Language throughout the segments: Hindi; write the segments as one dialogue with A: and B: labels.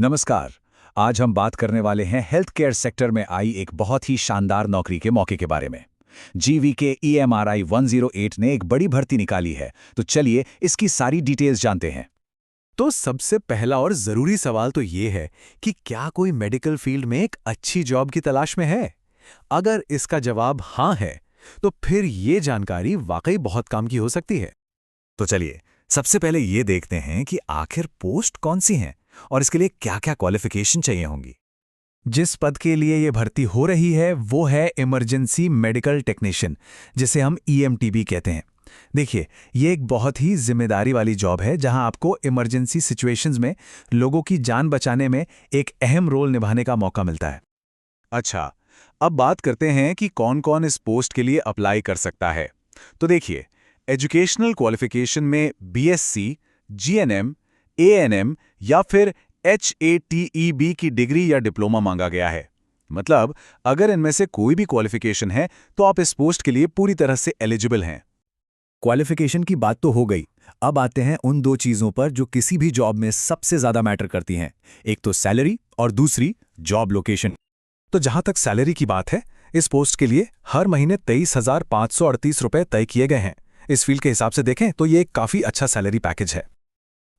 A: नमस्कार। आज हम बात करने वाले हैं हेल्थ केयर सेक्टर में आई एक बहुत ही शानदार नौकरी के मौके के बारे में। जीवीके EMRI 108 ने एक बड़ी भर्ती निकाली है, तो चलिए इसकी सारी डिटेल्स जानते हैं।
B: तो सबसे पहला और ज़रूरी सवाल तो ये है कि क्या कोई मेडिकल फील्ड में एक अच्छी जॉब की तलाश में है? अगर इसका जवाब हाँ है, तो फिर ये जानकारी वाकई बहुत काम की हो सकती है।
A: तो चलिए सबसे पहले ये देखते हैं कि आखिर पोस्ट कौन सी हैं और इसके लिए क्या-क्या क्वालिफिकेशन चाहिए होंगी।
B: जिस पद के लिए ये भर्ती हो रही है वो है इमरजेंसी मेडिकल टेक्नीशियन, जिसे हम EMT कहते हैं। देखिए, ये एक बहुत ही जिम्मेदारी वाली जॉब है जहां आपको इमरजेंसी सिचुएशंस में लोगों की जान बचाने में एक अहम रोल निभाने का मौका मिलता है।
A: अच्छा, अब बात करते हैं कि कौन-कौन इस पोस्ट के लिए अप्लाई कर सकता है। तो देखिए, एजुकेशनल क्वालिफिकेशन में BSc, GNM, ANM या फिर HATEB की डिग्री या डिप्लोमा मांगा गया है। मतलब, अगर इनमें से कोई भी क्वालिफिकेशन है, तो आप इस पोस्ट के लिए पूरी तरह से एलिजिबल हैं।
B: क्वालिफिकेशन की बात तो हो गई। अब आते हैं उन दो चीज़ों पर जो किसी भी जॉब में सबसे ज़्यादा मैटर करती हैं। एक तो सैलरी और दूसरी जॉब लोकेशन। तो जहां तक सैलरी की बात है, इस पोस्ट के लिए हर महीने 23,538 रुपए तय किए गए हैं। इस फील्ड के हिसाब से देखें तो ये एक काफ़ी अच्छा सैलरी पैकेज है।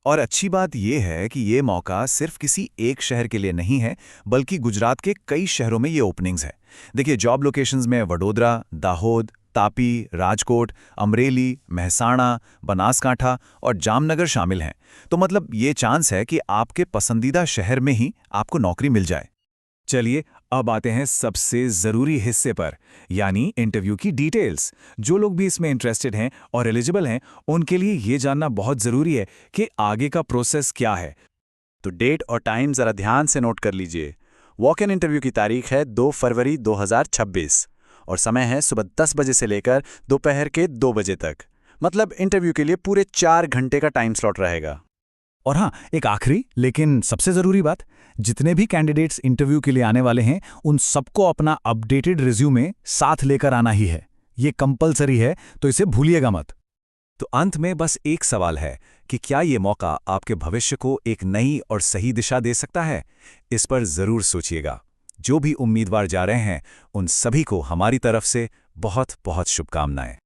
A: और अच्छी बात यह है कि ये मौका सिर्फ किसी एक शहर के लिए नहीं है, बल्कि गुजरात के कई शहरों में ये ओपनिंग्स हैं। देखिए, जॉब लोकेशंस में वडोदरा, दाहोद, तापी, राजकोट, अमरेली, महसाणा, बनासकांठा और जामनगर शामिल हैं। तो मतलब ये चांस है कि आपके पसंदीदा शहर में ही आपको नौकरी मिल जाए। चलिए, अब आते हैं सबसे ज़रूरी हिस्से पर, यानी इंटरव्यू की डिटेल्स। जो लोग भी इसमें इंटरेस्टेड हैं और एलिजिबल हैं, उनके लिए ये जानना बहुत ज़रूरी है कि आगे का प्रोसेस क्या है। तो डेट और टाइम ज़रा ध्यान से नोट कर लीजिए। वॉक इन इंटरव्यू की तारीख है 2 फरवरी 2026 और समय है सुबह 10 बजे से लेकर दोपहर के 2 बजे तक। मतलब इंटरव्यू के लिए पूरे 4 घंटे का टाइम स्लॉट रहेगा।
B: और हाँ, एक आखिरी लेकिन सबसे ज़रूरी बात, जितने भी कैंडिडेट्स इंटरव्यू के लिए आने वाले हैं, उन सबको अपना अपडेटेड रिज्यूमे साथ लेकर आना ही है। ये कंपलसरी है, तो इसे भूलिएगा मत।
A: तो अंत में बस एक सवाल है कि क्या ये मौका आपके भविष्य को एक नई और सही दिशा दे सकता है? इस पर ज़रूर सोचिएगा। जो भी उम्मीदवार जा रहे हैं, उन सभी को हमारी तरफ से बहुत बहुत शुभकामनाएं।